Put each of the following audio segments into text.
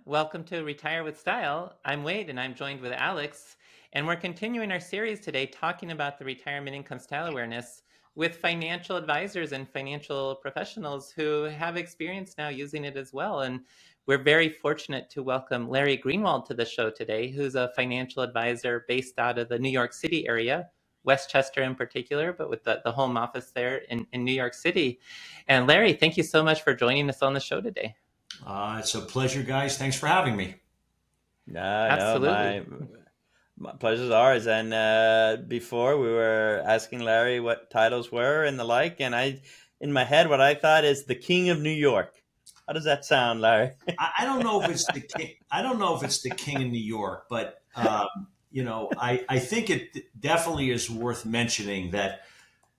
Welcome to Retire with Style. I'm Wade and I'm joined with Alex. And we're continuing our series today talking about the retirement income style awareness with financial advisors and financial professionals who have experience now using it as well. And we're very fortunate to welcome Larry Greenwald to the show today, who's a financial advisor based out of the New York City area, Westchester in particular, but with the home office there in New York City. And Larry, thank you so much for joining us on the show today. It's a pleasure, guys. Thanks for having me. No, Absolutely. my pleasure's ours. And before we were asking Larry what titles were and the like, and in my head, what I thought is the King of New York. How does that sound, Larry? I don't know if it's the king. I don't know if it's the King of New York, but I think it definitely is worth mentioning that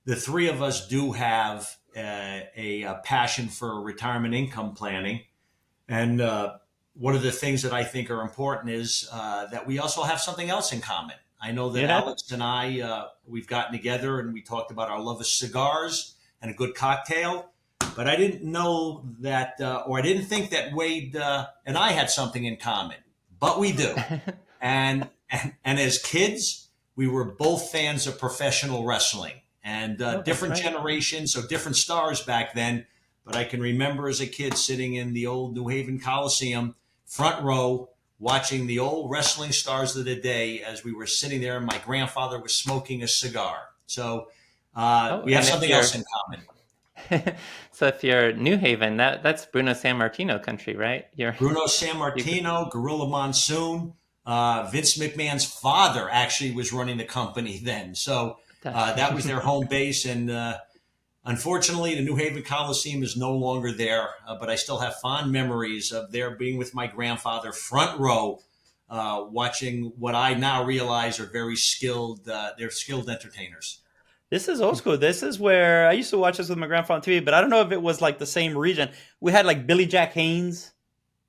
the three of us do have a passion for retirement income planning. And one of the things that I think are important is that we also have something else in common. I know that Alex and I, we've gotten together and we talked about our love of cigars and a good cocktail. But I didn't know that, or I didn't think that Wade and I had something in common. But we do. And as kids, we were both fans of professional wrestling and different generations, so different stars back then. But I can remember as a kid sitting in the old New Haven Coliseum, front row, watching the old wrestling stars of the day as we were sitting there and my grandfather was smoking a cigar. So we have something else in common. So if you're New Haven, that's Bruno Sammartino country, right? Bruno Sammartino, Gorilla Monsoon. Vince McMahon's father actually was running the company then. So that was their home base. And unfortunately, the New Haven Coliseum is no longer there, but I still have fond memories of there being with my grandfather, front row, watching what I now realize are very skilled, they're skilled entertainers. This is old school. This is where I used to watch this with my grandfather on TV, but I don't know if it was like the same region. We had like Billy Jack Haynes.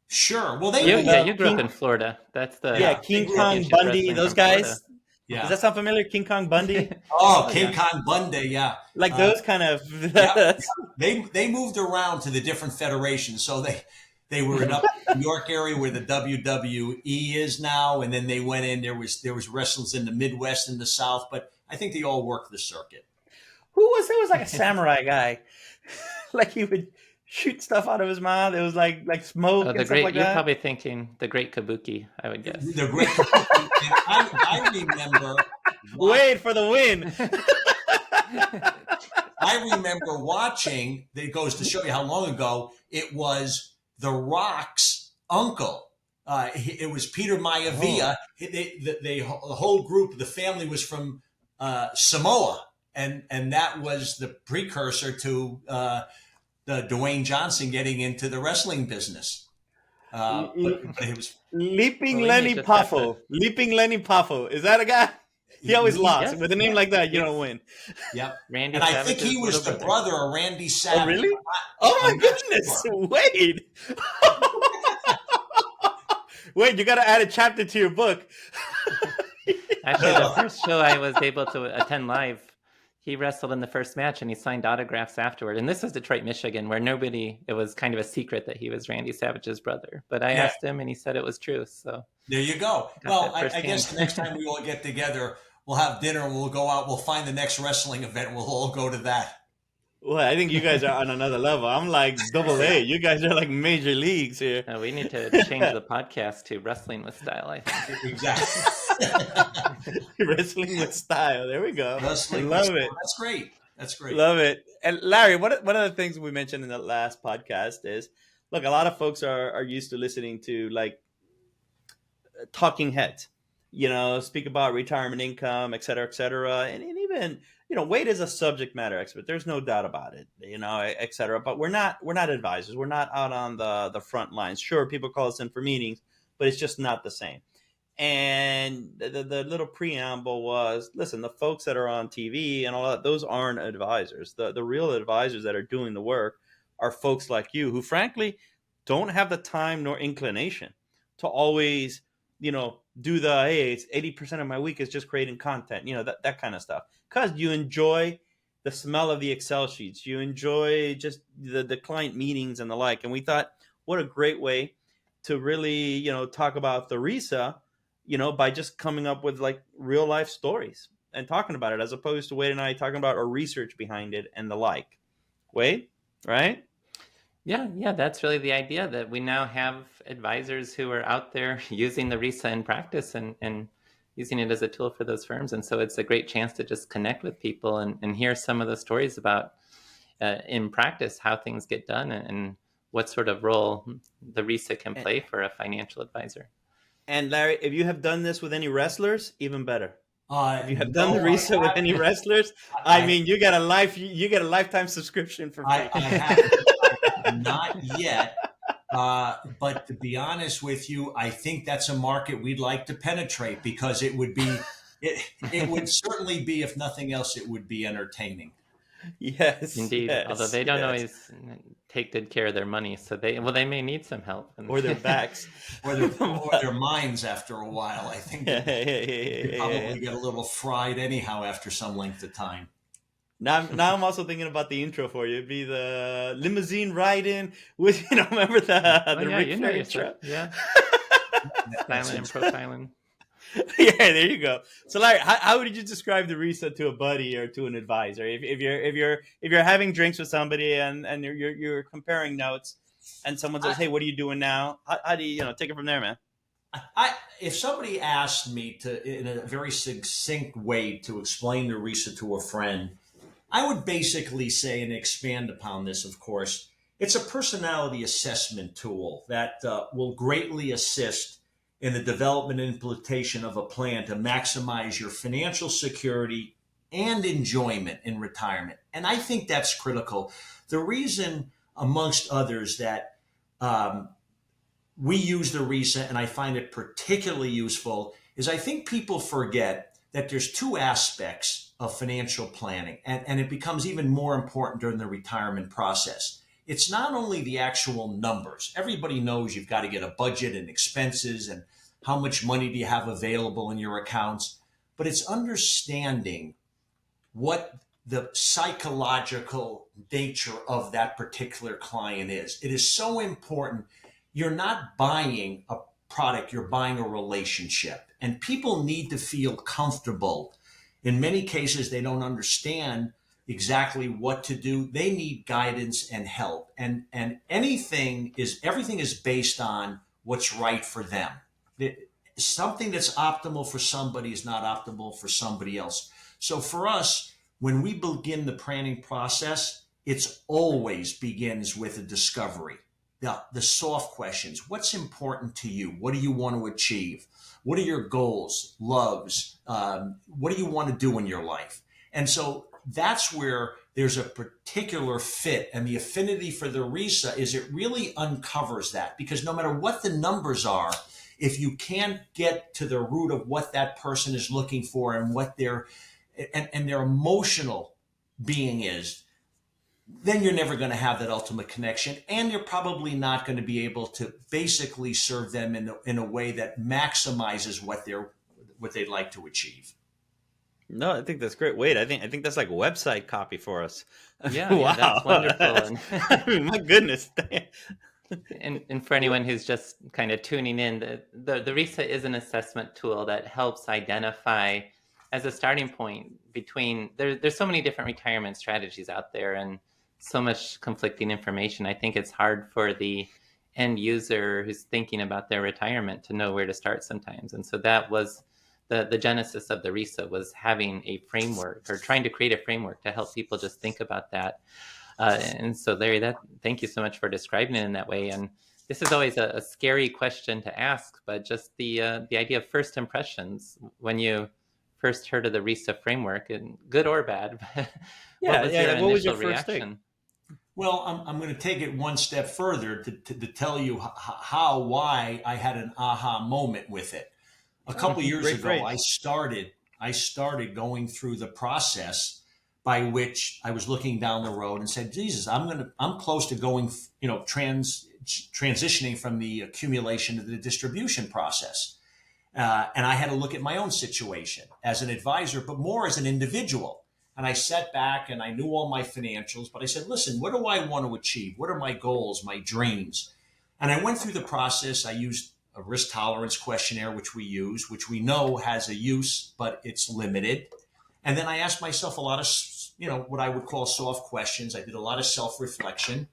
Sure. Well, you grew up in Florida. That's the King Kong Bundy. Those guys. Yeah. Does that sound familiar? King Kong Bundy. King Kong Bundy. Yeah. Like those kind of. They moved around to the different federations, so they were in up New York area where the WWE is now, and then they went in. There was wrestlers in the Midwest and the South, but I think they all worked the circuit. There was like a samurai guy, like he would shoot stuff out of his mouth. It was like smoke and stuff like that. You're probably thinking the Great Kabuki, I would guess. The Great Kabuki. I remember. Wait for the win. I remember watching. It goes to show you how long ago it was. The Rock's uncle. It was Peter Maivia. The whole group, the family was from Samoa, and that was the precursor to Dwayne Johnson getting into the wrestling business. But it was Leaping Lenny Poffo. Leaping Lenny Poffo. Is that a guy? He always lost. With a name like that, you don't win. Yep. And I think he was the brother of Randy Savage. Oh, really? Oh, my goodness. Sure. Wade. Wait, you got to add a chapter to your book. Actually, the first show I was able to attend live, he wrestled in the first match and he signed autographs afterward. And this was Detroit, Michigan, where it was kind of a secret that he was Randy Savage's brother. But I asked him and he said it was true. So there you go. Well, I guess the next time we all get together, we'll have dinner and we'll go out. We'll find the next wrestling event. And we'll all go to that. Well, I think you guys are on another level. I'm like AA. You guys are like major leagues here. We need to change the podcast to Wrestling with Style, I think. Exactly. Wrestling with Style. There we go. Wrestling Love it. That's great. That's great. Love it. And Larry, one of the things we mentioned in the last podcast is, look, a lot of folks are used to listening to like talking heads, speak about retirement income, et cetera, and even, Wade is a subject matter expert. There's no doubt about it, et cetera. But we're not advisors. We're not out on the front lines. Sure, people call us in for meetings, but it's just not the same. And the little preamble was, listen, the folks that are on TV and all that, those aren't advisors. The real advisors that are doing the work are folks like you who, frankly, don't have the time nor inclination to always, do it's 80% of my week is just creating content, that kind of stuff. Because you enjoy the smell of the Excel sheets. You enjoy just the client meetings and the like. And we thought, what a great way to really, talk about the RISA, by just coming up with like real life stories and talking about it, as opposed to Wade and I talking about our research behind it and the like. Wade, right? Yeah, that's really the idea, that we now have advisors who are out there using the RISA in practice and using it as a tool for those firms. And so it's a great chance to just connect with people and hear some of the stories about in practice how things get done and what sort of role the RISA can play for a financial advisor. And Larry, if you have done this with any wrestlers, even better. If you have No, done the RISA with any wrestlers, I mean, you get a lifetime subscription for free. I have not yet. But to be honest with you, I think that's a market we'd like to penetrate, because it would certainly be, if nothing else, it would be entertaining. Yes, indeed. Yes, although they don't always take good care of their money, so they may need some help, or their backs, or their minds. After a while, I think they probably get a little fried anyhow after some length of time. Now I'm also thinking about the intro for you. It'd be the limousine ride-in with, remember the Ric Flair intro? Yeah. Silent and profiling. Yeah, there you go. So, Larry, how would you describe the RISA to a buddy or to an advisor? If you're having drinks with somebody and you're comparing notes, and someone says, "Hey, what are you doing now?" How do you take it from there, man? If somebody asked me to, in a very succinct way, to explain the RISA to a friend, I would basically say, and expand upon this, of course, it's a personality assessment tool that will greatly assist in the development and implementation of a plan to maximize your financial security and enjoyment in retirement. And I think that's critical. The reason, amongst others, that we use the RISA, and I find it particularly useful, is I think people forget that there's two aspects of financial planning, and it becomes even more important during the retirement process. It's not only the actual numbers. Everybody knows you've got to get a budget and expenses and how much money do you have available in your accounts, but it's understanding what the psychological nature of that particular client is. It is so important. You're not buying a product, you're buying a relationship, and people need to feel comfortable. In many cases, they don't understand exactly what to do. They need guidance and help. And everything is based on what's right for them. Something that's optimal for somebody is not optimal for somebody else. So for us, when we begin the planning process, it's always begins with a discovery. The soft questions. What's important to you? What do you want to achieve? What are your goals, loves? What do you want to do in your life? And so that's where there's a particular fit, and the affinity for the RISA is it really uncovers that, because no matter what the numbers are, if you can't get to the root of what that person is looking for and what their emotional being is, then you're never going to have that ultimate connection, and you're probably not going to be able to basically serve them in a way that maximizes what they'd like to achieve. No, I think that's great. Wait, I think that's like website copy for us. Yeah, wow. That's wonderful. I mean, my goodness. And for anyone who's just kind of tuning in, the RISA is an assessment tool that helps identify, as a starting point, between there's so many different retirement strategies out there and so much conflicting information. I think it's hard for the end user who's thinking about their retirement to know where to start sometimes. And so that was the genesis of the RISA, was having a framework, or trying to create a framework to help people just think about that. And so, Larry, thank you so much for describing it in that way. And this is always a scary question to ask, but just the idea of first impressions when you first heard of the RISA framework, and good or bad. What was your reaction? Thing? Well, I'm going to take it one step further to tell you why I had an aha moment with it. A couple years ago, I started going through the process by which I was looking down the road and said, Jesus, I'm close to going, transitioning from the accumulation to the distribution process. And I had to look at my own situation as an advisor, but more as an individual. And I sat back and I knew all my financials, but I said, listen, what do I want to achieve? What are my goals, my dreams? And I went through the process. I used a risk tolerance questionnaire, which we use, which we know has a use, but it's limited. And then I asked myself a lot of, what I would call soft questions. I did a lot of self-reflection.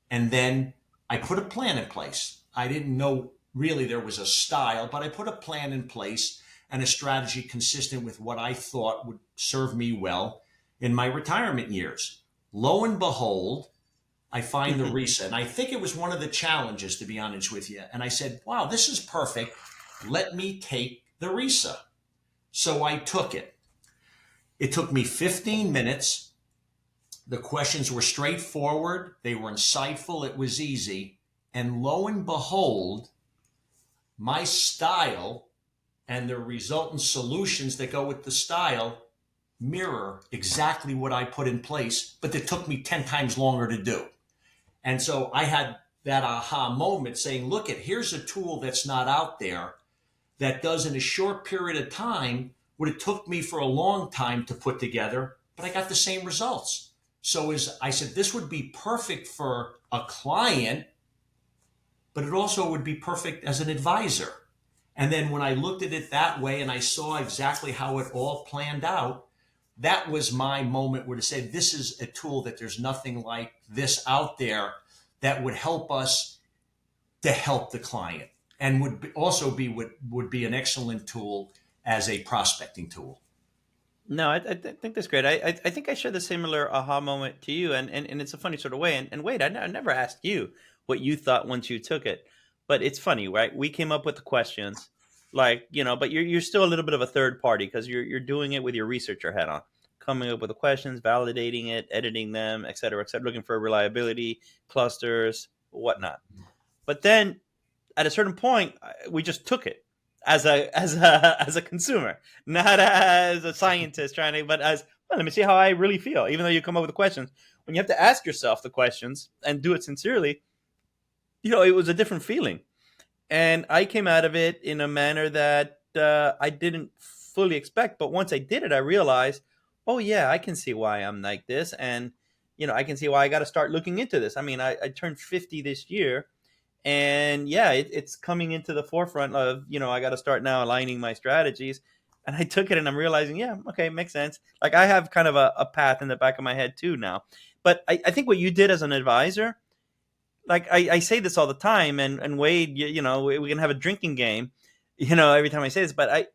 And then I put a plan in place. I didn't know really there was a style, but I put a plan in place and a strategy consistent with what I thought would serve me well in my retirement years. Lo and behold, I find the RISA. And I think it was one of the challenges, to be honest with you. And I said, wow, this is perfect. Let me take the RISA. So I took it. It took me 15 minutes. The questions were straightforward. They were insightful. It was easy. And lo and behold, my style and the resultant solutions that go with the style mirror exactly what I put in place, but it took me 10 times longer to do. And so I had that aha moment saying, look, here's a tool that's not out there that does in a short period of time what it took me for a long time to put together, but I got the same results. So I said, this would be perfect for a client, but it also would be perfect as an advisor. And then when I looked at it that way and I saw exactly how it all planned out, that was my moment where to say, this is a tool that there's nothing like this out there that would help us to help the client, and would also be an excellent tool as a prospecting tool. No, I think that's great. I think I share the similar aha moment to you, and it's a funny sort of way. And Wade, I never asked you what you thought once you took it, but it's funny, right? We came up with the questions, but you're still a little bit of a third party because you're doing it with your researcher hat on, coming up with the questions, validating it, editing them, et cetera, looking for reliability, clusters, whatnot. But then at a certain point, we just took it as a consumer, not as a scientist but as, well, let me see how I really feel. Even though you come up with the questions, when you have to ask yourself the questions and do it sincerely, it was a different feeling. And I came out of it in a manner that I didn't fully expect. But once I did it, I realized, oh yeah, I can see why I'm like this. And, I can see why I got to start looking into this. I mean, I turned 50 this year. And yeah, it's coming into the forefront of, I got to start now aligning my strategies. And I took it and I'm realizing, yeah, okay, makes sense. Like I have kind of a path in the back of my head too now. But I think what you did as an advisor, like I say this all the time, and Wade, we can have a drinking game, every time I say this, but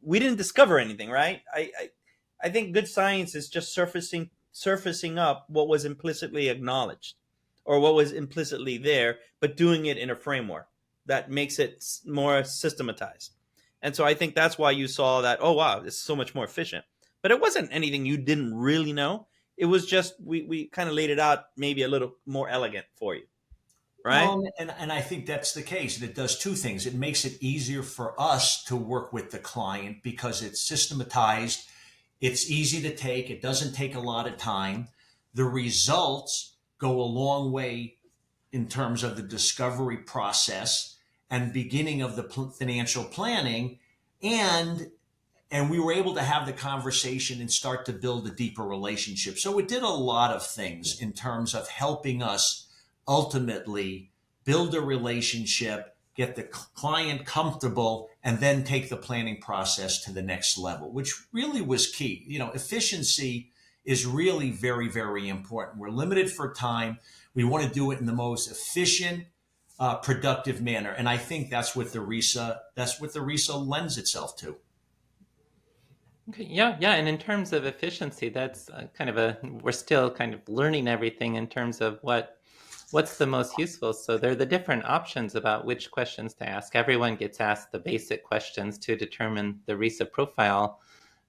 we didn't discover anything, right? I think good science is just surfacing up what was implicitly acknowledged, or what was implicitly there, but doing it in a framework that makes it more systematized. And so I think that's why you saw that, oh, wow, it's so much more efficient. But it wasn't anything you didn't really know. It was just we kind of laid it out maybe a little more elegant for you, right? Well, and I think that's the case. And it does two things. It makes it easier for us to work with the client because it's systematized. It's easy to take. It doesn't take a lot of time. The results go a long way in terms of the discovery process and beginning of the financial planning. And we were able to have the conversation and start to build a deeper relationship. So it did a lot of things in terms of helping us ultimately build a relationship, get the client comfortable, and then take the planning process to the next level, which really was key. Efficiency is really very, very important. We're limited for time. We want to do it in the most efficient, productive manner. And I think that's what the RISA lends itself to. Okay, yeah. And in terms of efficiency, that's we're still kind of learning everything in terms of what's the most useful. So there are the different options about which questions to ask. Everyone gets asked the basic questions to determine the RISA profile.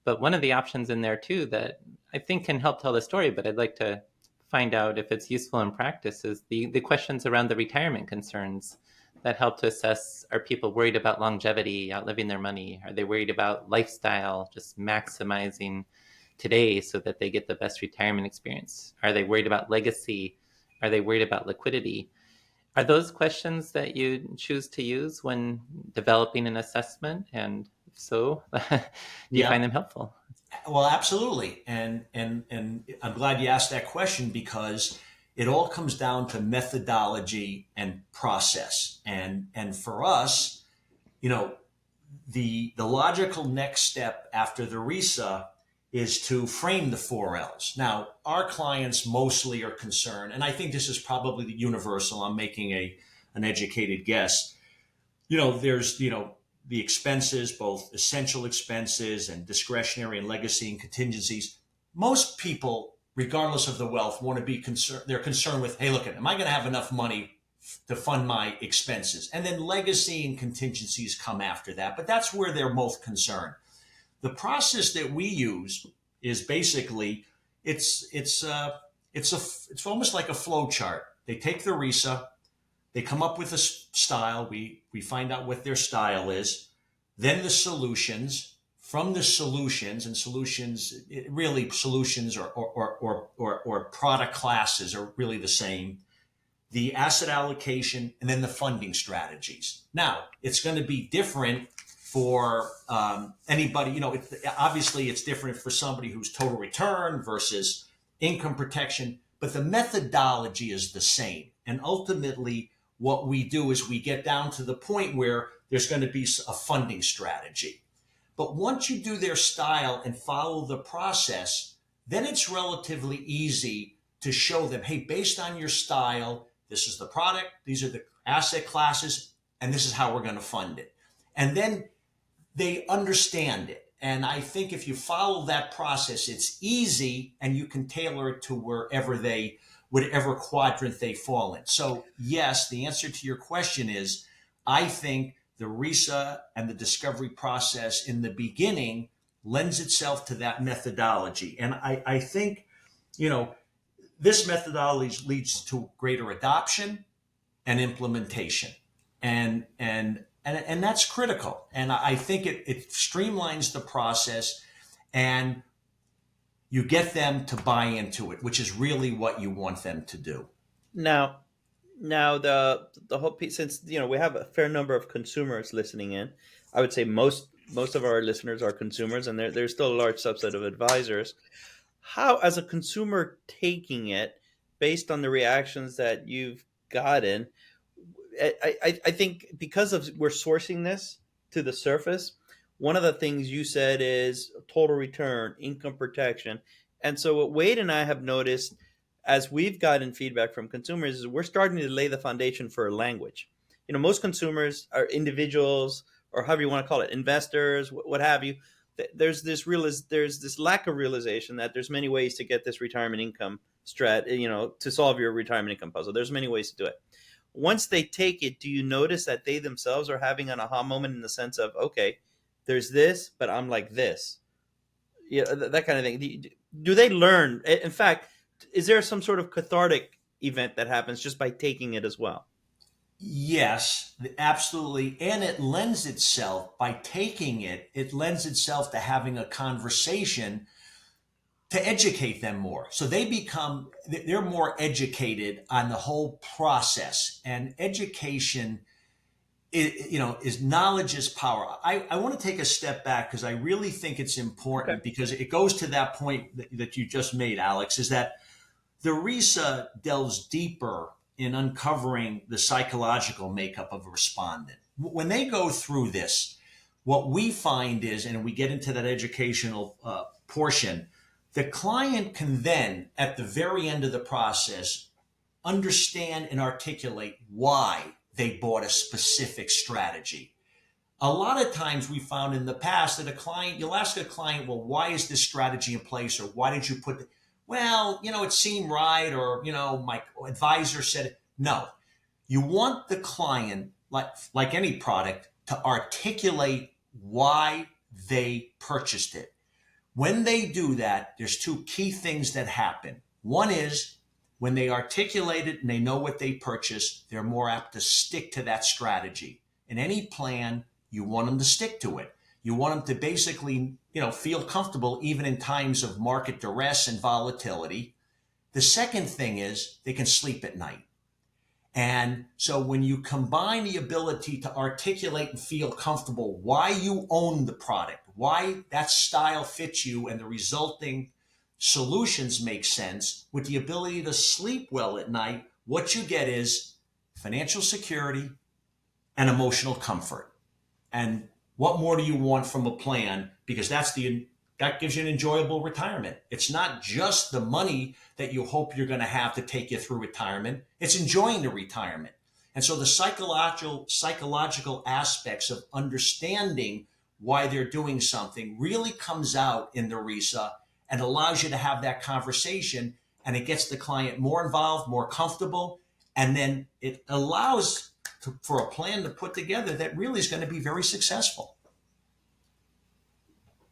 But one of the options in there too that I think can help tell the story, but I'd like to find out if it's useful in practice, is the questions around the retirement concerns that help to assess, are people worried about longevity, outliving their money? Are they worried about lifestyle, just maximizing today so that they get the best retirement experience? Are they worried about legacy? Are they worried about liquidity? Are those questions that you choose to use when developing an assessment? And if so, do you find them helpful? Well, absolutely. And I'm glad you asked that question because it all comes down to methodology and process. And for us, you know, the logical next step after the RISA is to frame the 4Ls. Now, our clients mostly are concerned, and I think this is probably the universal. I'm making an educated guess. There's, the expenses, both essential expenses and discretionary and legacy and contingencies. Most people, regardless of the wealth, want to be concerned. They're concerned with, hey, look, am I going to have enough money to fund my expenses? And then legacy and contingencies come after that. But that's where they're most concerned. The process that we use is basically it's almost like a flow chart. They take the RISA, they come up with a style. We find out what their style is. Then the solutions. From the solutions, and solutions or product classes are really the same. The asset allocation, and then the funding strategies. Now, it's going to be different for anybody. Obviously, it's different for somebody who's total return versus income protection, but the methodology is the same. And ultimately, what we do is we get down to the point where there's going to be a funding strategy. But once you do their style and follow the process, then it's relatively easy to show them, hey, based on your style, this is the product, these are the asset classes, and this is how we're going to fund it. And then they understand it. And I think if you follow that process, it's easy and you can tailor it to whatever quadrant they fall in. So yes, the answer to your question is, I think the RISA and the discovery process in the beginning lends itself to that methodology. And I think, this methodology leads to greater adoption and implementation. And that's critical. And I think it streamlines the process and you get them to buy into it, which is really what you want them to do. Now the whole piece, since we have a fair number of consumers listening in, I would say most of our listeners are consumers, and there's still a large subset of advisors. How, as a consumer taking it, based on the reactions that you've gotten, I think because we're sourcing this to the surface, one of the things you said is total return, income protection. And so what Wade and I have noticed as we've gotten feedback from consumers is we're starting to lay the foundation for a language. Most consumers are individuals, or however you want to call it, investors, what have you. There's this lack of realization that there's many ways to get this retirement income to solve your retirement income puzzle. There's many ways to do it. Once they take it, do you notice that they themselves are having an aha moment in the sense of, okay, there's this, but I'm like this, that kind of thing? Do they learn? In fact, is there some sort of cathartic event that happens just by taking it as well? Yes, absolutely. And it lends itself, by taking it lends itself to having a conversation to educate them more. So they're more educated on the whole process. And education is knowledge is power. I want to take a step back because I really think it's important, because it goes to that point that you just made, Alex, is that the RISA delves deeper in uncovering the psychological makeup of a respondent. When they go through this, what we find is, and we get into that educational portion, the client can then, at the very end of the process, understand and articulate why they bought a specific strategy. A lot of times we found in the past that you'll ask a client, well, why is this strategy in place? Or why did you put it? Well, it seemed right, or, my advisor said it. No, you want the client, like any product, to articulate why they purchased it. When they do that, there's two key things that happen. One is when they articulate it and they know what they purchased, they're more apt to stick to that strategy. In any plan, you want them to stick to it. You want them to basically, feel comfortable even in times of market duress and volatility. The second thing is they can sleep at night. And so when you combine the ability to articulate and feel comfortable why you own the product, why that style fits you, and the resulting solutions make sense with the ability to sleep well at night, what you get is financial security and emotional comfort. And what more do you want from a plan? Because that gives you an enjoyable retirement. It's not just the money that you hope you're going to have to take you through retirement. It's enjoying the retirement. And so the psychological aspects of understanding why they're doing something really comes out in the RISA and allows you to have that conversation, and it gets the client more involved, more comfortable, and then it allows for a plan to put together that really is going to be very successful.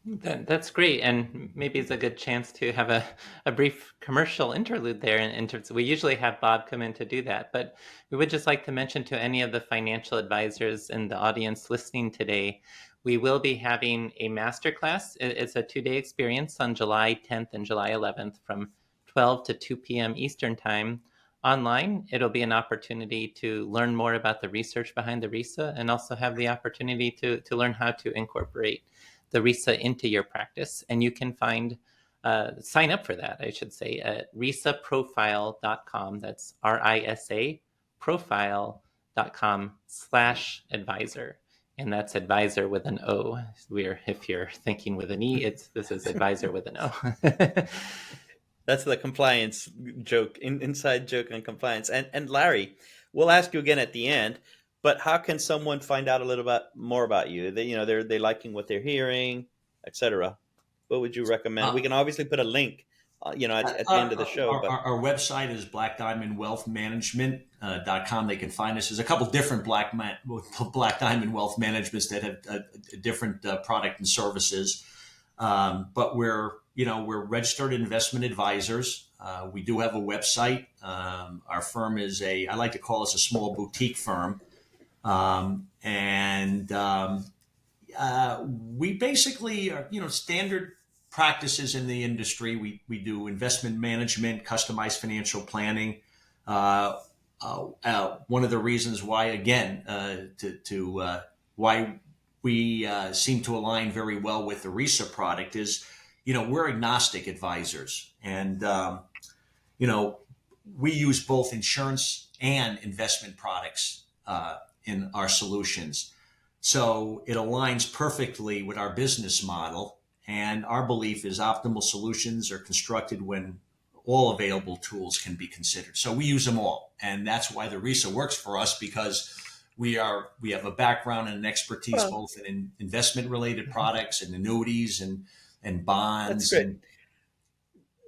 That's great, and maybe it's a good chance to have a brief commercial interlude there. In terms, we usually have Bob come in to do that, but we would just like to mention to any of the financial advisors in the audience listening today, we will be having a masterclass. It's a 2-day experience on July 10th and July 11th from 12 to 2 p.m. Eastern Time. Online, it'll be an opportunity to learn more about the research behind the RISA and also have the opportunity to learn how to incorporate the RISA into your practice. And you can sign up for that, I should say, at risaprofile.com. That's RISA profile.com/advisor. And that's advisor with an O. If you're thinking with an E, this is advisor with an O. That's the compliance joke, inside joke on compliance. And Larry, we'll ask you again at the end, but how can someone find out a little bit more about you? They're liking what they're hearing, etc. What would you recommend? We can obviously put a link, at the end of the show. Our website is BlackDiamondWealthManagement.com. They can find us. There's a couple different Black Diamond Wealth Managements that have different product and services, but we're registered investment advisors. We do have a website. Our firm is I like to call us a small boutique firm. We basically are, standard practices in the industry. We do investment management, customized financial planning. One of the reasons why, again, why we seem to align very well with the RISA product is, we're agnostic advisors, and we use both insurance and investment products in our solutions. So it aligns perfectly with our business model, and our belief is optimal solutions are constructed when all available tools can be considered. So we use them all, and that's why the RISA works for us, because we have a background and an expertise both in investment related products and annuities and bonds. That's great.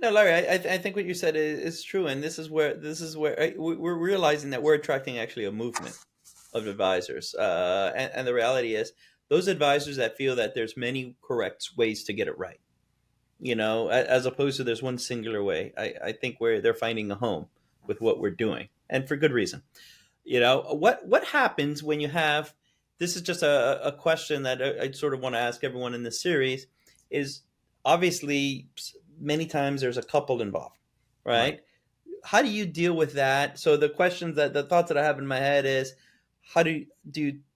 No, Larry, I think what you said is true, and this is where we're realizing that we're attracting actually a movement of advisors, and the reality is those advisors that feel that there's many correct ways to get it right, as opposed to there's one singular way. I think they're finding a home with what we're doing, and for good reason. What happens when you have, this is just a question that I sort of want to ask everyone in this series, is obviously many times there's a couple involved, right? How do you deal with that? So the thoughts that I have in my head is, how do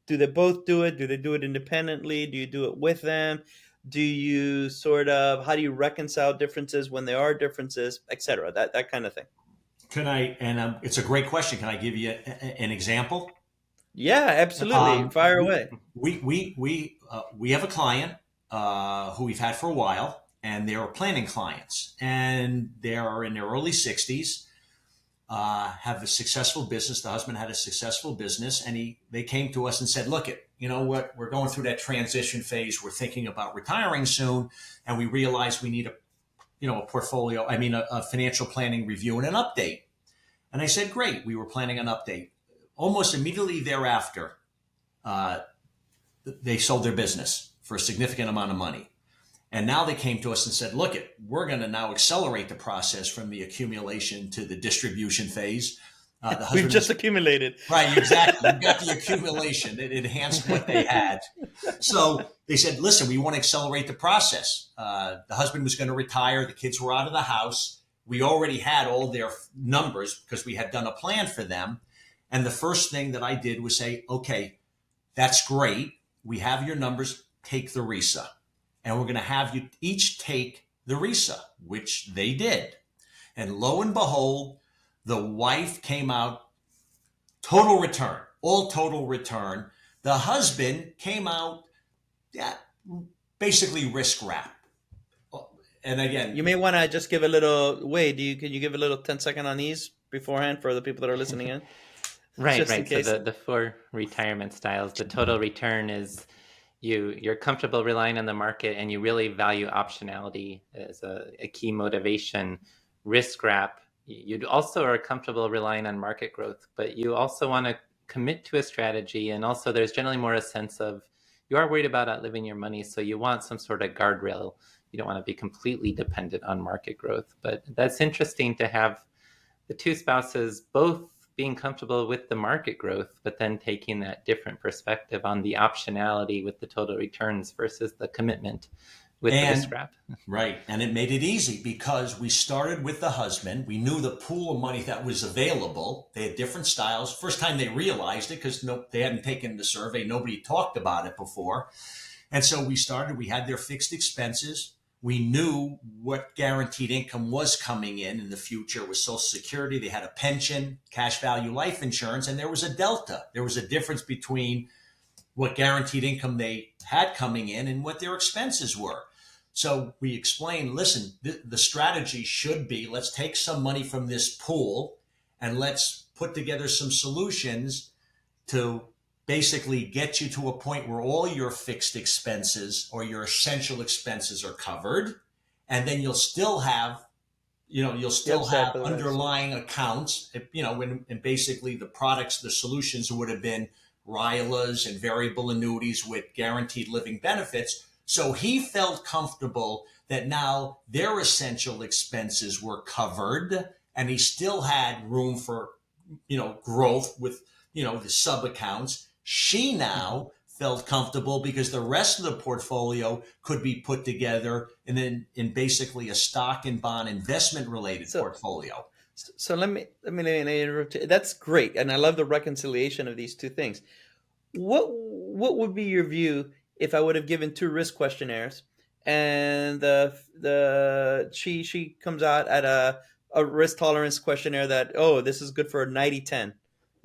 they both do it? Do they do it independently? Do you do it with them? Do you how do you reconcile differences when there are differences, et cetera, that kind of thing? It's a great question. Can I give you an example? Yeah, absolutely. Fire away. We have a client who we've had for a while, and they're planning clients, and they're in their early 60s, have a successful business. The husband had a successful business, and they came to us and said, look, we're going through that transition phase. We're thinking about retiring soon, and we realize we need a financial planning review and an update. And I said, great. We were planning an update. Almost immediately thereafter, they sold their business for a significant amount of money. And now they came to us and said, look, we're going to now accelerate the process from the accumulation to the distribution phase. We've just accumulated. Right, exactly. You got the accumulation. It enhanced what they had. So they said, listen, we want to accelerate the process. The husband was going to retire. The kids were out of the house. We already had all their numbers because we had done a plan for them. And the first thing that I did was say, okay, that's great. We have your numbers. Take the RISA. And we're going to have you each take the RISA, which they did. And lo and behold, the wife came out total return, all total return. The husband came out, yeah, basically risk wrap. And again, You may want to just give a little. Wait, can you give a little 10-second on these beforehand for the people that are listening in? Right, Just in right. So case. the four retirement styles, the total return is you're comfortable relying on the market and you really value optionality as a key motivation. Risk wrap, you also are comfortable relying on market growth, but you also want to commit to a strategy. And also there's generally more a sense of you are worried about outliving your money. So you want some sort of guardrail. You don't want to be completely dependent on market growth. But that's interesting to have the two spouses both being comfortable with the market growth, but then taking that different perspective on the optionality with the total returns versus the commitment with the risk wrap. Right. And it made it easy because we started with the husband. We knew the pool of money that was available. They had different styles. First time they realized it because they hadn't taken the survey. Nobody talked about it before. And so we had their fixed expenses. We knew what guaranteed income was coming in the future with Social Security. They had a pension, cash value life insurance, and there was a delta. There was a difference between what guaranteed income they had coming in and what their expenses were. So we explained, listen, the strategy should be, let's take some money from this pool and let's put together some solutions to basically get you to a point where all your fixed expenses or your essential expenses are covered. And then you'll still have, underlying accounts, and basically the products, the solutions would have been RILAs and variable annuities with guaranteed living benefits. So he felt comfortable that now their essential expenses were covered and he still had room for, growth with, the sub accounts. She now felt comfortable because the rest of the portfolio could be put together in basically a stock and bond investment related portfolio. So let me interrupt you. That's great, and I love the reconciliation of these two things. What would be your view if I would have given two risk questionnaires, and she comes out at a risk tolerance questionnaire that this is good for 90-10,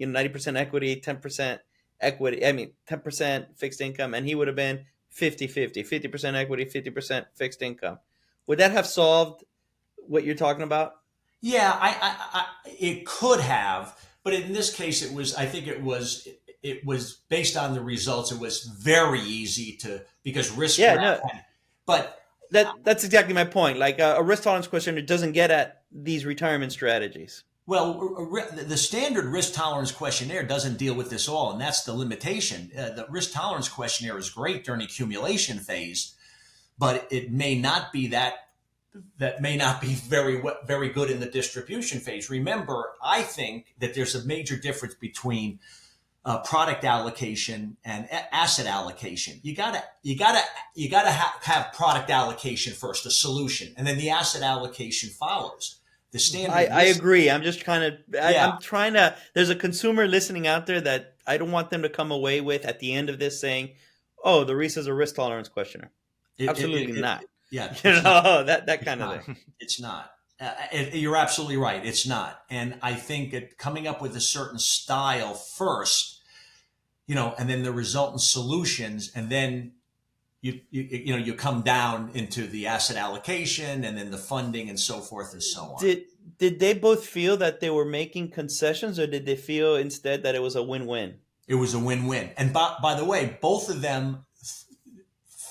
90% equity, 10% equity, 10% fixed income, and he would have been 50-50, 50% equity, 50% fixed income. Would that have solved what you're talking about? Yeah, I it could have, but in this case, it was based on the results. It was very easy because risk. Yeah, no, but that's exactly my point. Like a risk tolerance questionnaire doesn't get at these retirement strategies. Well, the standard risk tolerance questionnaire doesn't deal with this all, and that's the limitation. The risk tolerance questionnaire is great during accumulation phase, but it may not be that may not be very good in the distribution phase. Remember, I think that there's a major difference between product allocation and asset allocation. You gotta have product allocation first, a solution, and then the asset allocation follows. The standard. I agree. I'm just I'm trying to. There's a consumer listening out there that I don't want them to come away with at the end of this saying, "Oh, the RISA is a risk tolerance questionnaire." Absolutely not. Yeah, that kind of thing. It's not. You're absolutely right. It's not. And I think coming up with a certain style first, and then the resultant solutions, and then you come down into the asset allocation and then the funding and so forth and so on. Did they both feel that they were making concessions, or did they feel instead that it was a win-win? It was a win-win. And by the way, both of them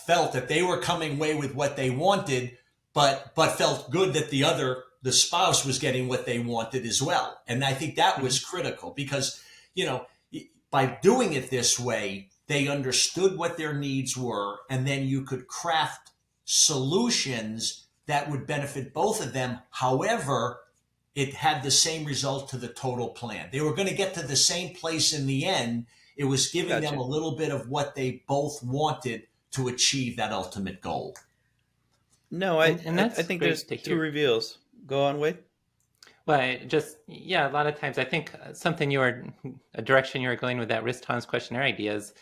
felt that they were coming away with what they wanted, but felt good that the spouse was getting what they wanted as well. And I think that was critical because, by doing it this way, they understood what their needs were, and then you could craft solutions that would benefit both of them. However, it had the same result to the total plan. They were going to get to the same place in the end. It was giving them a little bit of what they both wanted to achieve that ultimate goal. No, I think there's two reveals. Go on, Wade. Well, a lot of times I think a direction you were going with that risk tolerance questionnaire idea is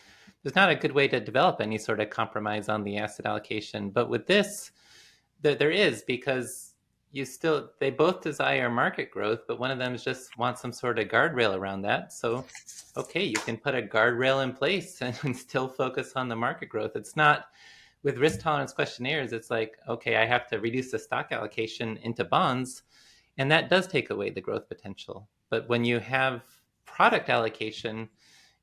there's not a good way to develop any sort of compromise on the asset allocation. But with this, There is, because they both desire market growth, but one of them just wants some sort of guardrail around that. So, okay, you can put a guardrail in place and still focus on the market growth. It's not with risk tolerance questionnaires. It's like, okay, I have to reduce the stock allocation into bonds, and that does take away the growth potential. But when you have product allocation,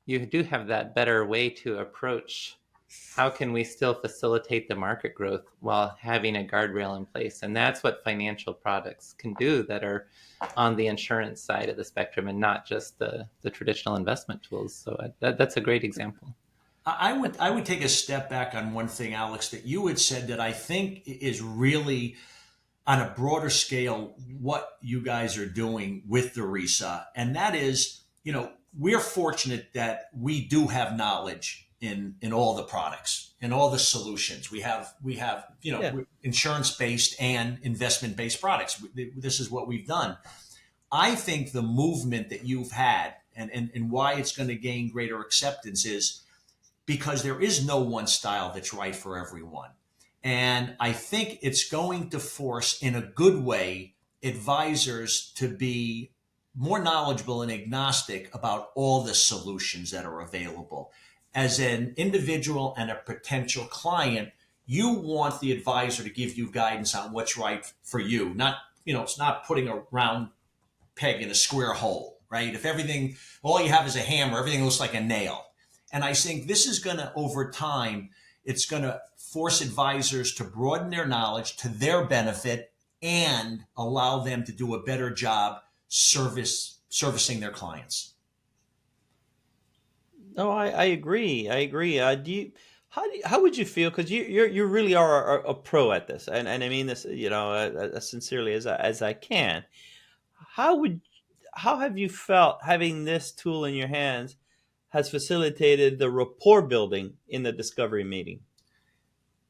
you do have that better way to approach how can we still facilitate the market growth while having a guardrail in place. And that's what financial products can do that are on the insurance side of the spectrum and not just the traditional investment tools. So that's a great example. I would take a step back on one thing, Alex, that you had said that I think is really on a broader scale what you guys are doing with the RISA. And that is, we're fortunate that we do have knowledge in all the products and all the solutions. We have insurance-based and investment-based products. This is what we've done. I think the movement that you've had and why it's going to gain greater acceptance is because there is no one style that's right for everyone. And I think it's going to force, in a good way, advisors to be more knowledgeable and agnostic about all the solutions that are available. As an individual and a potential client, you want the advisor to give you guidance on what's right for you. Not, it's not putting a round peg in a square hole, right? If all you have is a hammer, everything looks like a nail. And I think this is going to, over time, it's going to force advisors to broaden their knowledge to their benefit and allow them to do a better job servicing their clients. No, I agree. How would you feel? Because you really are a pro at this, and I mean this, as sincerely as I can. How have you felt having this tool in your hands has facilitated the rapport building in the discovery meeting?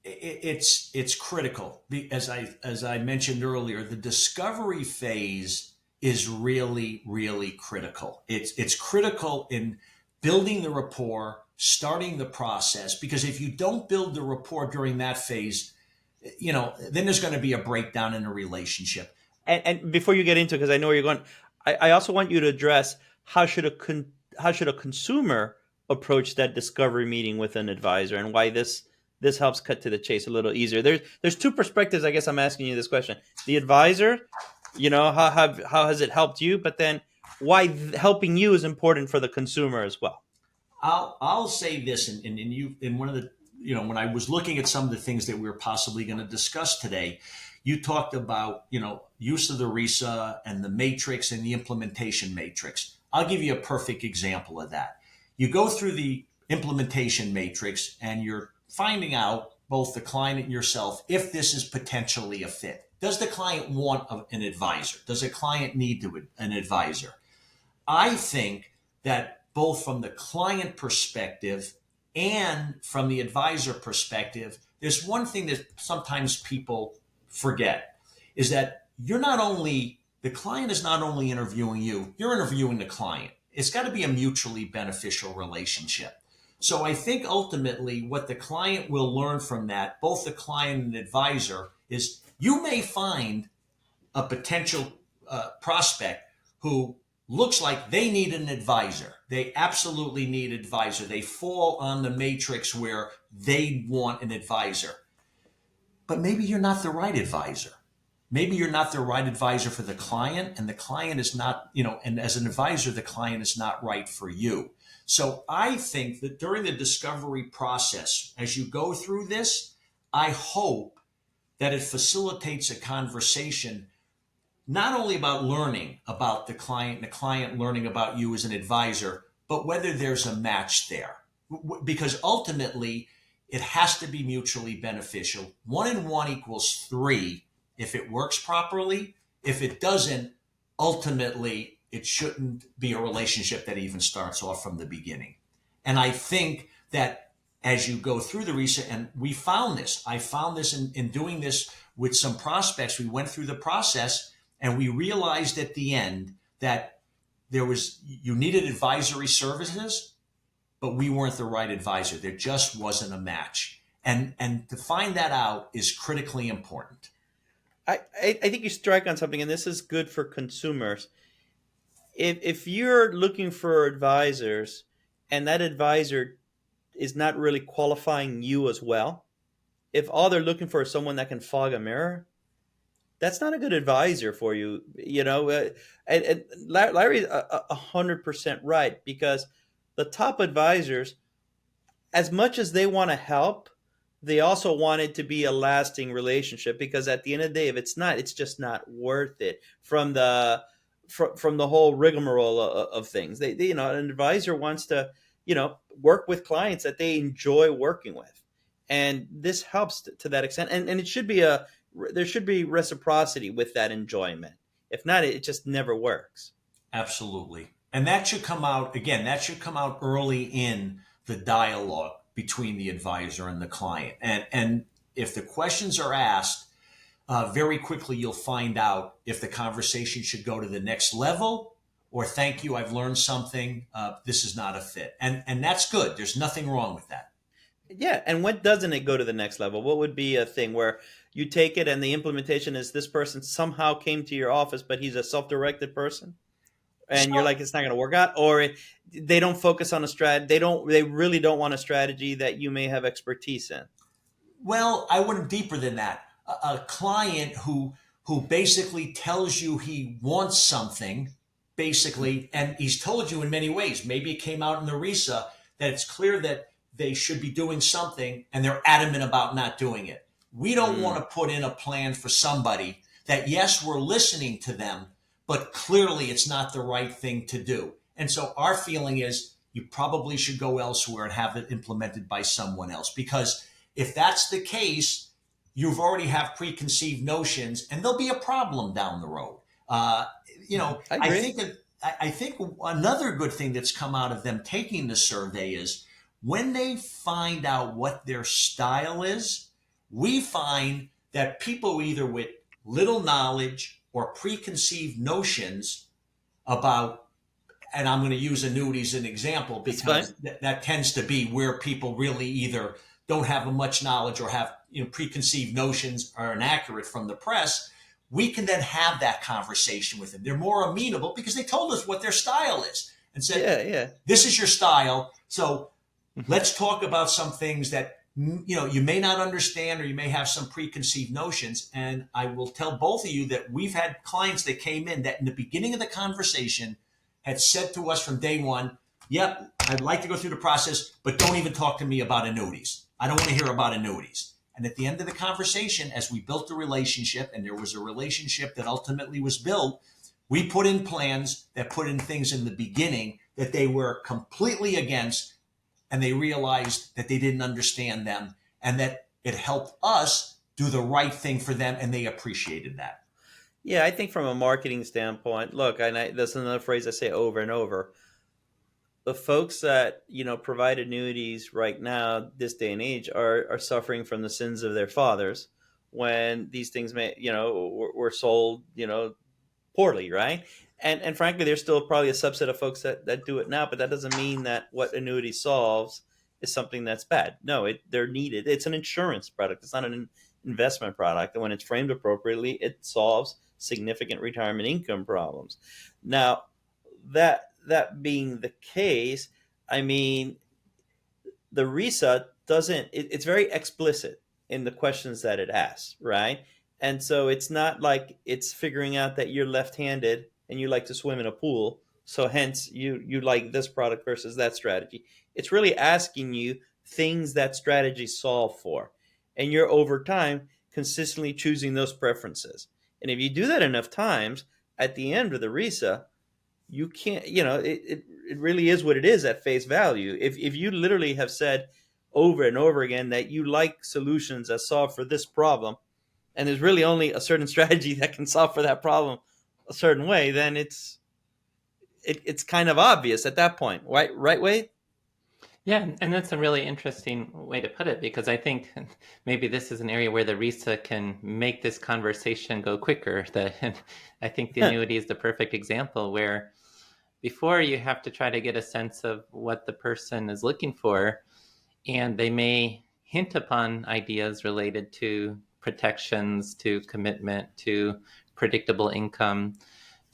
It's critical. As I mentioned earlier, the discovery phase is really, really critical. It's critical in building the rapport, starting the process, because if you don't build the rapport during that phase, then there's going to be a breakdown in a relationship. And before you get into it, because I know where you're going, I also want you to address how should a consumer approach that discovery meeting with an advisor, and why this helps cut to the chase a little easier. There's two perspectives. I guess I'm asking you this question: the advisor, how has it helped you? But then why helping you is important for the consumer as well. I'll say this, and you, in one of the, when I was looking at some of the things that we were possibly going to discuss today, you talked about, use of the RISA and the matrix and the implementation matrix. I'll give you a perfect example of that. You go through the implementation matrix and you're finding out, both the client and yourself, if this is potentially a fit. Does the client want an advisor? Does a client need an advisor? I think that both from the client perspective and from the advisor perspective, there's one thing that sometimes people forget, is that the client is not only interviewing you, you're interviewing the client. It's got to be a mutually beneficial relationship. So I think ultimately what the client will learn from that, both the client and the advisor, is you may find a potential prospect who looks like they need an advisor. They absolutely need an advisor. They fall on the matrix where they want an advisor. But maybe you're not the right advisor. Maybe you're not the right advisor for the client, and the client is not, and as an advisor, the client is not right for you. So I think that during the discovery process, as you go through this, I hope that it facilitates a conversation not only about learning about the client and the client learning about you as an advisor, but whether there's a match there. Because ultimately, it has to be mutually beneficial. 1 and 1 equals 3 if it works properly. If it doesn't, ultimately, it shouldn't be a relationship that even starts off from the beginning. And I think that as you go through the RISA, and I found this in doing this with some prospects, we went through the process and we realized at the end that you needed advisory services, but we weren't the right advisor. There just wasn't a match. And to find that out is critically important. I think you strike on something, and this is good for consumers. If you're looking for advisors and that advisor is not really qualifying you as well, if all they're looking for is someone that can fog a mirror, that's not a good advisor for you. And Larry's 100% right, because the top advisors, as much as they want to help, they also want it to be a lasting relationship, because at the end of the day, if it's not, it's just not worth it from the whole rigmarole of things. They an advisor wants to work with clients that they enjoy working with, and this helps to that extent. And it should be there should be reciprocity with that enjoyment. If not, it just never works. Absolutely. And that should come out, again, that should come out early in the dialogue between the advisor and the client. And if the questions are asked, very quickly you'll find out if the conversation should go to the next level, or thank you, I've learned something, this is not a fit. And that's good. There's nothing wrong with that. Yeah, and when doesn't it go to the next level? What would be a thing where you take it and the implementation is this person somehow came to your office, but he's a self-directed person, and you're like, it's not going to work out, or they don't focus on a strat. They really don't want a strategy that you may have expertise in. Well, I went deeper than that. A client who basically tells you he wants something, basically, and he's told you in many ways. Maybe it came out in the RISA that it's clear that they should be doing something, and they're adamant about not doing it. We don't want to put in a plan for somebody that, yes, we're listening to them, but clearly it's not the right thing to do. And so our feeling is you probably should go elsewhere and have it implemented by someone else, because if that's the case, you've already have preconceived notions, and there'll be a problem down the road. I think another good thing that's come out of them taking the survey is when they find out what their style is, we find that people either with little knowledge or preconceived notions about, and I'm going to use annuities as an example because that tends to be where people really either don't have much knowledge or have preconceived notions are inaccurate from the press. We can then have that conversation with them. They're more amenable because they told us what their style is and said, this is your style. So let's talk about some things that you may not understand, or you may have some preconceived notions. And I will tell both of you that we've had clients that came in that in the beginning of the conversation had said to us from day one, yep, I'd like to go through the process, but don't even talk to me about annuities. I don't want to hear about annuities. And at the end of the conversation, as we built the relationship, and there was a relationship that ultimately was built, we put in plans that put in things in the beginning that they were completely against, and they realized that they didn't understand them, and that it helped us do the right thing for them, and they appreciated that. Yeah, I think from a marketing standpoint, look, that's another phrase I say over and over. The folks that provide annuities right now, this day and age, are suffering from the sins of their fathers when these things were sold poorly, right? And frankly, there's still probably a subset of folks that do it now, but that doesn't mean that what annuity solves is something that's bad. No, they're needed. It's an insurance product. It's not an investment product. And when it's framed appropriately, it solves significant retirement income problems. Now, that being the case, I mean, the RISA it's very explicit in the questions that it asks, right? And so it's not like it's figuring out that you're left-handed and you like to swim in a pool, so hence you like this product versus that strategy. It's really asking you things that strategies solve for. And you're over time consistently choosing those preferences. And if you do that enough times, at the end of the RISA, you can't, it really is what it is at face value. If you literally have said over and over again that you like solutions that solve for this problem, and there's really only a certain strategy that can solve for that problem a certain way, then it's kind of obvious at that point, right? Right, Wade? Yeah, and that's a really interesting way to put it, because I think maybe this is an area where the RISA can make this conversation go quicker. I think the annuity is the perfect example where before you have to try to get a sense of what the person is looking for, and they may hint upon ideas related to protections to commitment to predictable income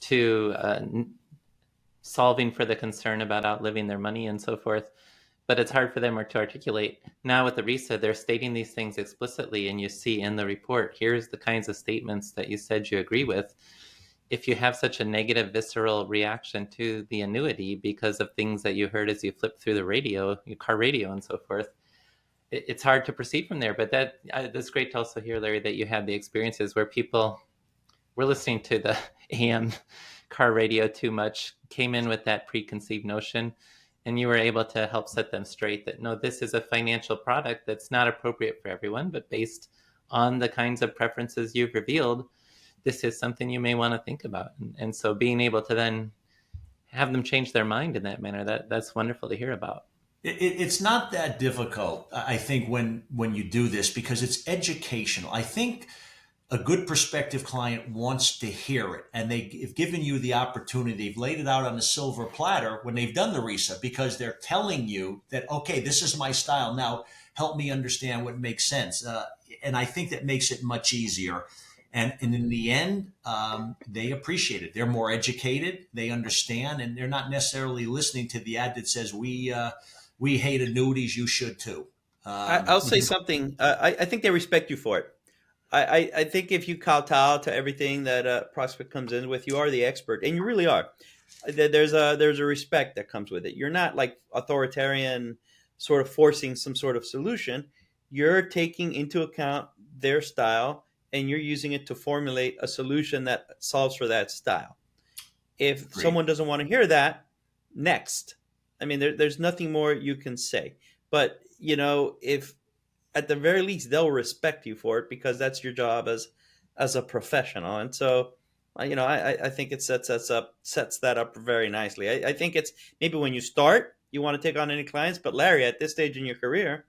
to solving for the concern about outliving their money and so forth. But it's hard for them to articulate. Now with the RISA, they're stating these things explicitly, and you see in the report, here's the kinds of statements that you said you agree with. If you have such a negative, visceral reaction to the annuity because of things that you heard as you flipped through the radio, your car radio and so forth, it's hard to proceed from there. But that's great to also hear, Larry, that you had the experiences where people were listening to the AM car radio too much, came in with that preconceived notion, and you were able to help set them straight that, no, this is a financial product that's not appropriate for everyone, but based on the kinds of preferences you've revealed, this is something you may want to think about. And so being able to then have them change their mind in that manner, that's wonderful to hear about. It's not that difficult, I think, when you do this, because it's educational. I think a good prospective client wants to hear it, and they've given you the opportunity. They've laid it out on a silver platter when they've done the RISA, because they're telling you that, okay, this is my style. Now help me understand what makes sense. And I think that makes it much easier. And in the end, they appreciate it. They're more educated. They understand, and they're not necessarily listening to the ad that says, we hate annuities, you should too. I'll say something. I think they respect you for it. I think if you kowtow to everything that a prospect comes in with, you are the expert, and you really are. There's a respect that comes with it. You're not like authoritarian, sort of forcing some sort of solution. You're taking into account their style, and you're using it to formulate a solution that solves for that style. If Great. Someone doesn't want to hear that, next. I mean, there's nothing more you can say. But, if at the very least, they'll respect you for it, because that's your job as a professional. And so, I think it sets that up very nicely. I think it's maybe when you start, you want to take on any clients. But Larry, at this stage in your career,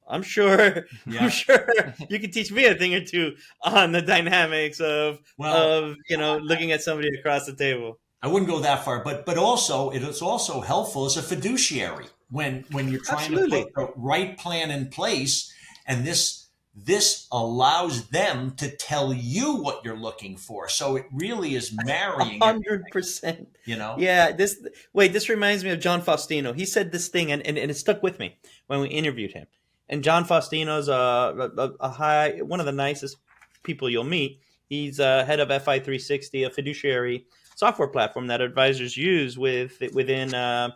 I'm sure you can teach me a thing or two on the dynamics of looking at somebody across the table. I wouldn't go that far, but also it's also helpful as a fiduciary when you're trying Absolutely. to put the right plan in place, and this allows them to tell you what you're looking for. So it really is marrying 100%. Yeah. This reminds me of John Faustino. He said this thing, and it stuck with me when we interviewed him. And John Faustino's one of the nicest people you'll meet. He's head of FI 360, a fiduciary software platform that advisors use within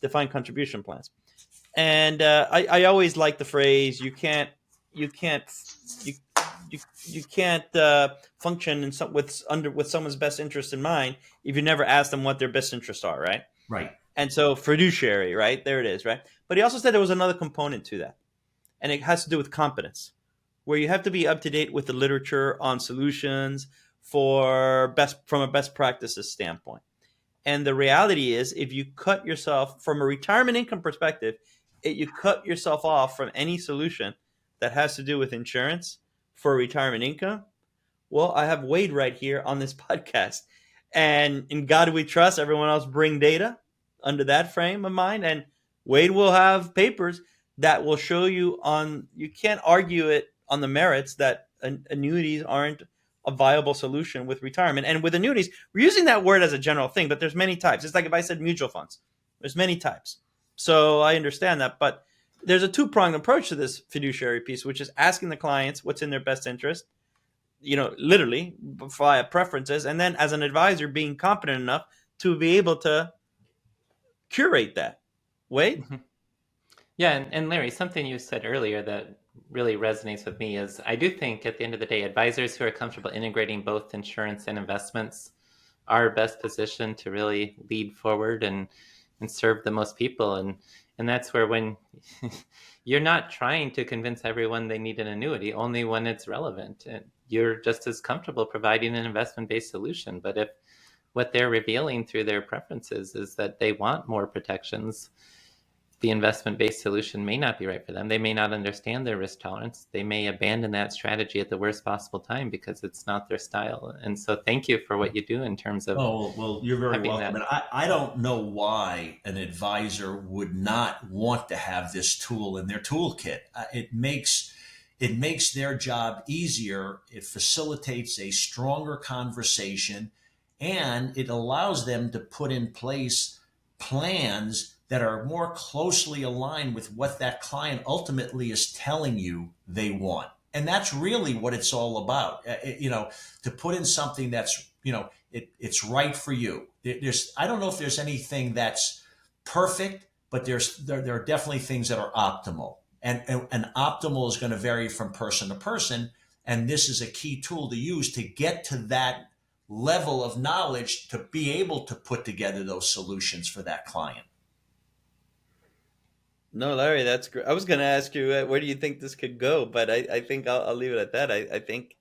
defined contribution plans. And I always like the phrase, you can't function with someone's best interest in mind if you never ask them what their best interests are, right? Right. And so fiduciary, right? There it is, right? But he also said there was another component to that, and it has to do with competence, where you have to be up to date with the literature on solutions from a best practices standpoint. And the reality is, if you cut yourself from a retirement income perspective, you cut yourself off from any solution that has to do with insurance for retirement income. Well, I have Wade right here on this podcast, and in God we trust. Everyone else bring data under that frame of mind, and Wade will have papers that will show you you can't argue it on the merits that annuities aren't a viable solution with retirement. And with annuities, we're using that word as a general thing, but there's many types. It's like if I said mutual funds, there's many types. So I understand that, but there's a two-pronged approach to this fiduciary piece, which is asking the clients what's in their best interest, literally via preferences, and then as an advisor being competent enough to be able to curate that. Wade? Mm-hmm. Yeah, and Larry, something you said earlier that really resonates with me is I do think at the end of the day, advisors who are comfortable integrating both insurance and investments are best positioned to really lead forward and serve the most people. And that's where when you're not trying to convince everyone they need an annuity, only when it's relevant. And you're just as comfortable providing an investment-based solution. But if what they're revealing through their preferences is that they want more protections, the investment-based solution may not be right for them. They may not understand their risk tolerance. They may abandon that strategy at the worst possible time because it's not their style. And so thank you for what you do in terms of... Oh, well, you're very welcome. And I don't know why an advisor would not want to have this tool in their toolkit. it makes their job easier. It facilitates a stronger conversation, and it allows them to put in place plans that are more closely aligned with what that client ultimately is telling you they want. And that's really what it's all about. To put in something that's, it's right for you. I don't know if there's anything that's perfect, but there are definitely things that are optimal. And optimal is going to vary from person to person. And this is a key tool to use to get to that level of knowledge to be able to put together those solutions for that client. No, Larry, that's great. I was going to ask you, where do you think this could go? But I think I'll leave it at that. I think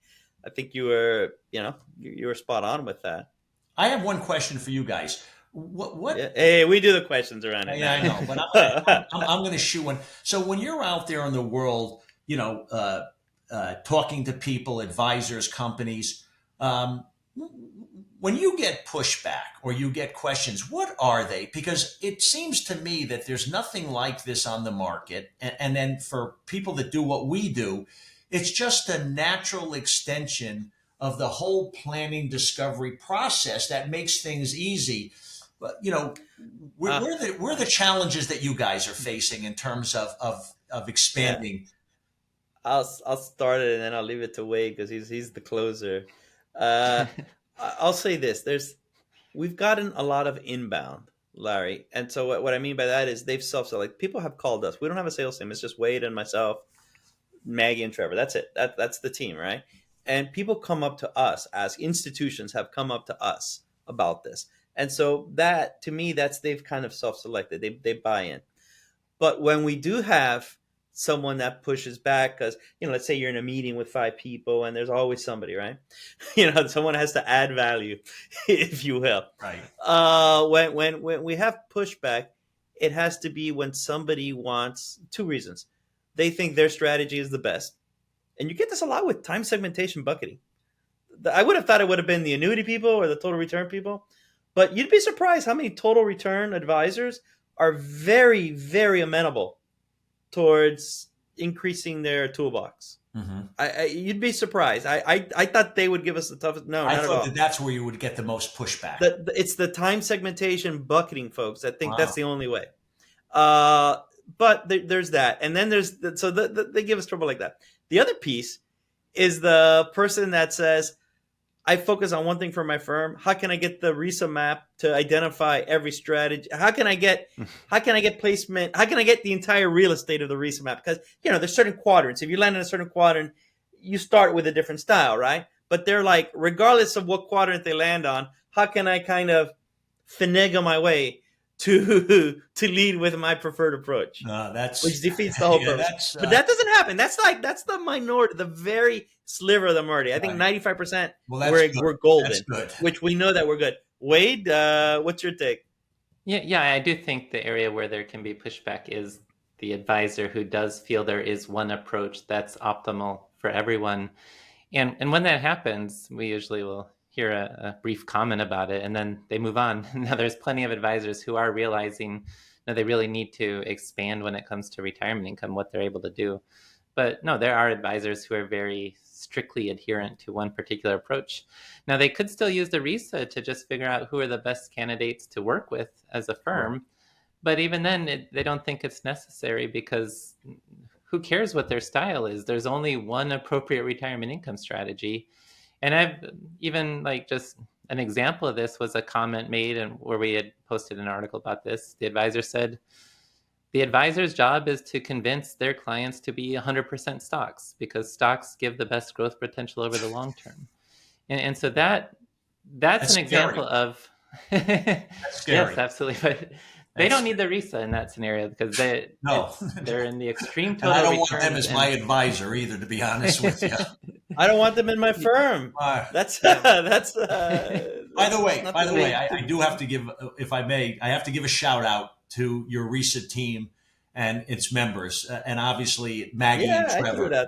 you were, you were spot on with that. I have one question for you guys. What? Yeah. Hey, we do the questions around here. Yeah, I know, but I'm going to shoot one. So when you're out there in the world, talking to people, advisors, companies, when you get pushback or you get questions, what are they? Because it seems to me that there's nothing like this on the market. And then for people that do what we do, it's just a natural extension of the whole planning discovery process that makes things easy. But, where are the challenges that you guys are facing in terms of expanding? Yeah. I'll start it and then I'll leave it to Wade because he's the closer. I'll say this: we've gotten a lot of inbound, Larry, and so what I mean by that is they've self-selected. People have called us. We don't have a sales team. It's just Wade and myself, Maggie and Trevor. That's it. That's the team, right? And people come up to us, as institutions have come up to us about this, and so that to me, they've kind of self-selected. They buy in, but when we do have someone that pushes back, because let's say you're in a meeting with 5 people and there's always somebody, right? Someone has to add value, if you will. Right. When we have pushback, it has to be when somebody wants 2 reasons. They think their strategy is the best, and you get this a lot with time segmentation bucketing. I would have thought it would have been the annuity people or the total return people, but you'd be surprised how many total return advisors are very, very amenable towards increasing their toolbox. Mm-hmm. You'd be surprised. I thought they would give us the toughest. No, I not at all. thought that's where you would get the most pushback. It's the time segmentation bucketing, folks. I think that's the only way. But there's that, and then they give us trouble like that. The other piece is the person that says, I focus on one thing for my firm. How can I get the RISA map to identify every strategy? How can I get placement? How can I get the entire real estate of the RISA map? Because, there's certain quadrants. If you land in a certain quadrant, you start with a different style, right? But they're like, regardless of what quadrant they land on, how can I kind of finagle my way to lead with my preferred approach? Which defeats the whole purpose. But that doesn't happen. That's the minority, the very sliver of the minority. I think 95% we're golden, which we know that we're good. Wade, what's your take? Yeah, I do think the area where there can be pushback is the advisor who does feel there is one approach that's optimal for everyone. And when that happens, we usually will hear a brief comment about it, and then they move on. Now, there's plenty of advisors who are realizing that they really need to expand when it comes to retirement income, what they're able to do. But no, there are advisors who are very strictly adherent to one particular approach. Now, they could still use the RISA to just figure out who are the best candidates to work with as a firm. Right. But even then, they don't think it's necessary, because who cares what their style is? There's only one appropriate retirement income strategy. And I've even, just an example of this was a comment made and where we had posted an article about this. The advisor said, the advisor's job is to convince their clients to be 100% stocks, because stocks give the best growth potential over the long term. And so that's an scary. Example of, that's scary. Yes, absolutely. But they don't need the RISA in that scenario, because they're in the extreme total. And I don't want them as my advisor either, to be honest with you. I don't want them in my firm. That's By the way, I do have to give, if I may, I have to give a shout out to your RISA team and its members, and obviously Maggie and Trevor.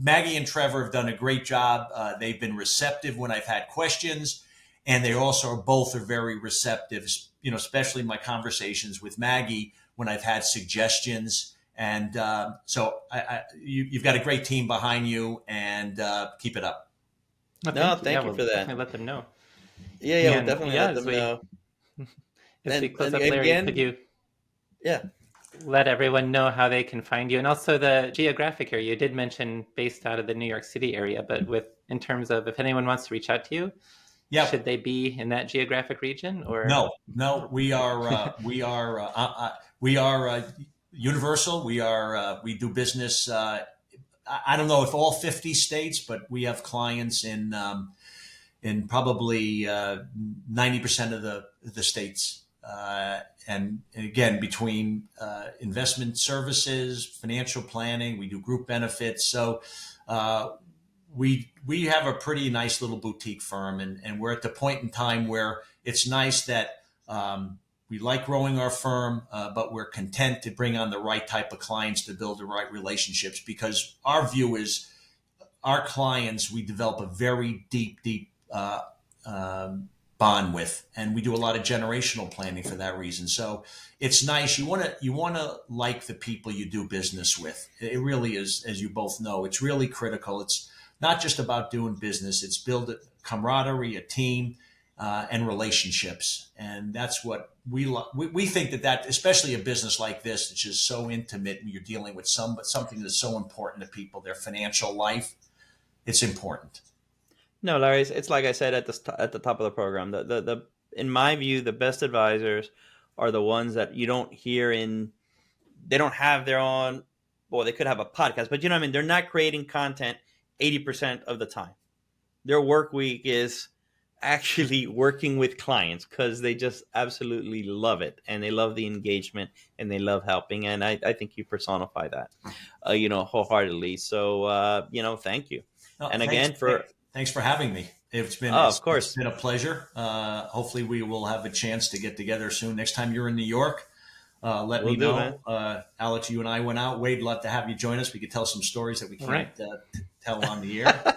Maggie and Trevor have done a great job. They've been receptive when I've had questions, and they also both are very receptive. Especially my conversations with Maggie when I've had suggestions, And so you've got a great team behind you, and keep it up. No, thank you we'll for that. definitely let them know. Yeah, we'll And definitely yeah, let them know. as we close And up, Larry, again, could you yeah. let everyone know how they can find you, and also the geographic area? You did mention based out of the New York City area, but in terms of if anyone wants to reach out to you, should they be in that geographic region or? No, we are universal. We do business. I don't know if all 50 states, but we have clients in probably 90% of the states. And again, between investment services, financial planning, we do group benefits. So we have a pretty nice little boutique firm, and we're at the point in time where it's nice that we like growing our firm, but we're content to bring on the right type of clients to build the right relationships, because our view is our clients, we develop a very deep bond with, and we do a lot of generational planning for that reason. So it's nice. You want to like the people you do business with. It really is, as you both know, it's really critical. It's not just about doing business. It's build a camaraderie, a team, and relationships. And that's what we think that especially a business like this, which is so intimate, and you're dealing with something that's so important to people, their financial life. It's important. No, Larry, it's like I said at the top of the program. The in my view, the best advisors are the ones that you don't hear in. They don't have their own. Well, they could have a podcast, but you know what I mean. They're not creating content 80% of the time. Their work week is actually working with clients because they just absolutely love it, and they love the engagement, and they love helping. And I think you personify that, wholeheartedly. So thank you. And again, thanks for having me. Of course, it's been a pleasure. Hopefully we will have a chance to get together soon. Next time you're in New York, let me know. Alex, you and I went out. Wade, love to have you join us. We could tell some stories that we can't tell on the air.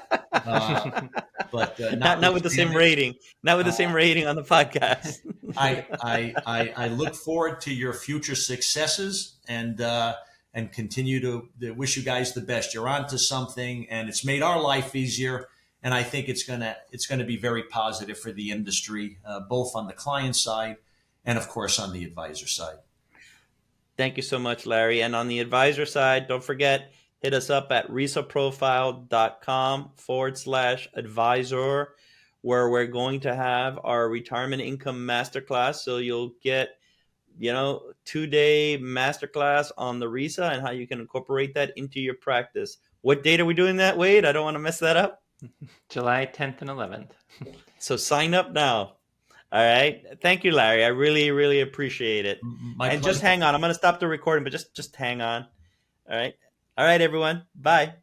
But not with the same rating. Not with the same rating on the podcast. I look forward to your future successes, and continue to wish you guys the best. You're on to something, and it's made our life easier. And I think it's gonna be very positive for the industry, both on the client side and, of course, on the advisor side. Thank you so much, Larry. And on the advisor side, don't forget, hit us up at risaprofile.com/advisor, where we're going to have our retirement income masterclass. So you'll get 2-day masterclass on the RISA and how you can incorporate that into your practice. What date are we doing that, Wade? I don't want to mess that up. July 10th and 11th. So sign up now. All right. Thank you, Larry. I really, really appreciate it. My pleasure. Just hang on. I'm going to stop the recording, but just hang on. All right. All right, everyone. Bye.